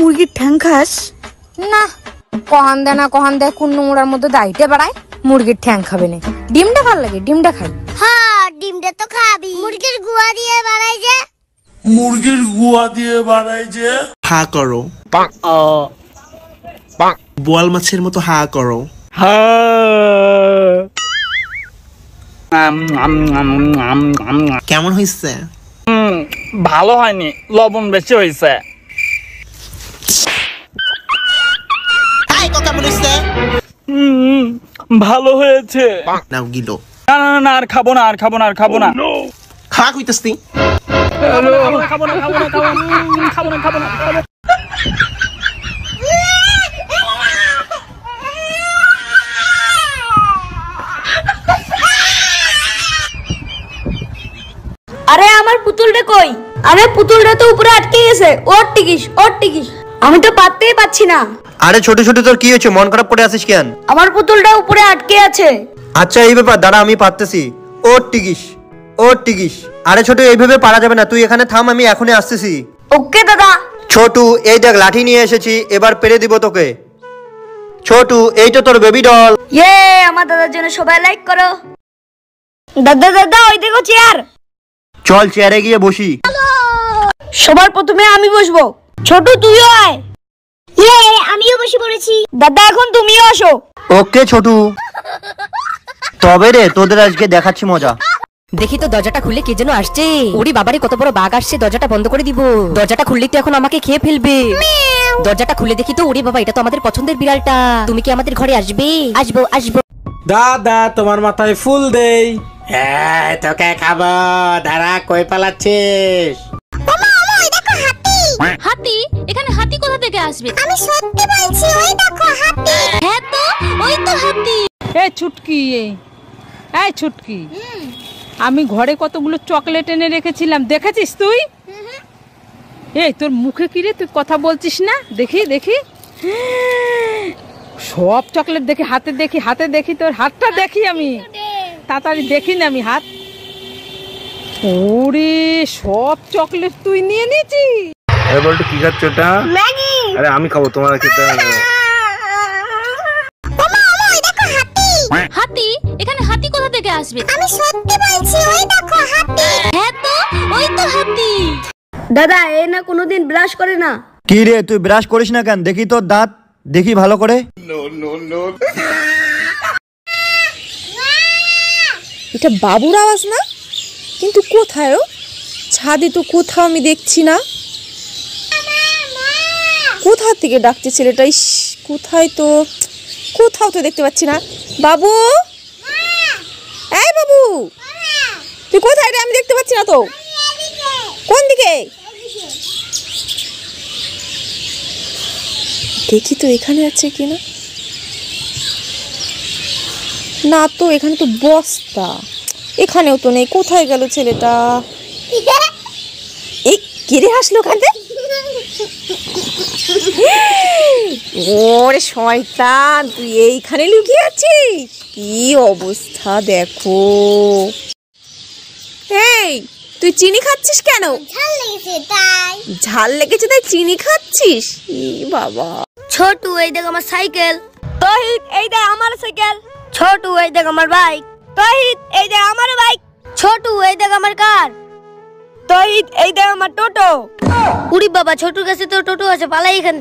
মুরগির ঠ্যাং খাস? না, কহান দে না কহান দে কোন নোংরার মধ্যে দাইতে বাড়ায়। মুরগির ঠ্যাং খাবে না, ডিমটা ভালো লাগে, ডিমটা খাই। হ্যাঁ, ডিমটা তো খাবি। মুরগির গুয়া দিয়ে বানাই যে। মুরগির গুয়া দিয়ে বানাই যে। হা করো। বোয়াল মাছের মতো হা করো। কেমন হয়েছে? ভালো হয়নি, লবণ বেশি হয়েছে। ভালো হয়েছে। নাও গিলো। না না না, আর খাবো না, আর খাবো না, আর খাবো না। খা কইতাছি। খাবো না, খাবো না, খাবো না, খাবো না, খাবো না, খাবো না। আরে আমার পুতুলটা কই? আরে পুতুলটা তো উপরে আটকে গেছে। ওর টিকিস, ওর টিকিস। আমি তো পাততেই পাচ্ছি না। আরে ছোট ছোট তোর কি হয়েছে? মন খারাপ করে আছিস কেন? আমার পুতুলটা উপরে আটকে আছে। আচ্ছা এই ব্যাপার, দাঁড়া আমি পারতেছি। ওর টিকিস, ওর টিকিস। আরে ছোট এইভাবে পারা যাবে না, তুই এখানে থাম, আমি এখনই আসতেছি। ওকে দাদা। ছোটু এই দেখ লাঠি নিয়ে এসেছি, এবার পেরে দিব তোকে। ছোটু এই তো তোর বেবি ডল। ইয়ে, আমার দাদার জন্য সবাই লাইক করো। দাদা দাদা ওই দেখো চেয়ার। চল চেয়ারে গিয়ে বসি। সবার প্রথমে আমি বসবো। ছোট তুইও আয়। ইয়ে, আমিও বসে পড়েছি। দাদা এখন তুমিও আসো। ওকে ছোটু। তবে রে তোদের আজকে দেখাচ্ছি মজা। দেখি তো দরজাটা খুললে কে যেন আসছে। ওরে বাবারে কত বড় বাঘ আসছে, দরজাটা বন্ধ করে দিব। দরজাটা খুললে তো এখন আমাকে খেয়ে ফেলবে। দরজাটা খুলে দেখি তো, ওরে বাবা এটা তো আমাদের পছন্দের বিড়ালটা। তুমি কি আমাদের ঘরে আসবে? আসবো আসবো। দাদা তোমার মাথায় ফুল দেই। হ্যাঁ তোকে খাবো, দাঁড়া কই পালাচ্ছিস? হাতি? এখানে হাতি কোথা থেকে আসবে? আমি সত্যি বলছি, ওই দেখো হাতি। হ্যাঁ তো, ওই তো হাতি। এই ছুটকি, এই ছুটকি, আমি ঘরে কতগুলো চকলেট এনে রেখেছিলাম, দেখেছিস তুই? এই তোর মুখে কি রে, তুই কথা বলছিস না? দেখি দেখি, সব চকলেট দেখি, হাতে দেখি, হাতে দেখি, তোর হাতটা দেখি আমি, তাড়াতাড়ি দেখি না আমি হাত। ওরে সব চকলেট তুই নিয়ে নিয়েছিস? আরে বলতো কি খাচ্ছ ওটা? ম্যাগি। আরে আমি খাবো, তোমার খেতে হবে। হাতি? এখানে হাতি কোথা থেকে আসবে? আমি সত্যি বলছি, ওই দেখো হাতি। হ্যাঁ তো, ওই তো হাতি। দাদা এ না কোনোদিন ব্রাশ করে না। কি রে তুই ব্রাশ করিস না কেন? দেখি তোর দাঁত, দেখি ভালো করে। এটা বাবুর আওয়াজ না? কিন্তু কোথায়? ছাদে তো কোথাও আমি দেখছি না। কোথা থেকে ডাকছে ছেলেটা? ইস, কোথায় তো, কোথাও তো দেখতে পাচ্ছি না। বাবু, এই বাবু, তুই কোথায় রে? আমি দেখতে পাচ্ছি না তো। কোন দিকে? দেখি তো এখানে আছে কিনা। না তো, এখানে তো বস্তা, এখানেও তো নেই। কোথায় গেল ছেলেটা? এই কেড়ে হাসলো ওখানে। ওরে শয়তান, তুই এইখানে লুকিয়ে আছিস? কি অবস্থা দেখো। এই তুই চিনি খাচ্ছিস কেন? ঝাল লেগেছে তাই। ঝাল লেগেছে তাই চিনি খাচ্ছিস? ই বাবা। ছোটু এই দেখ আমার সাইকেল। তহিদ এই দেখ আমার সাইকেল। ছোটু এই দেখ আমার বাইক। তহিদ এই দেখ আমার বাইক। ছোটু এই দেখ আমার কার। তহিদ এই দেখ আমার টোটো। উড়ি বাবা, ছোটুর কাছে তো টোটো আছে, পালাই এখান থেকে।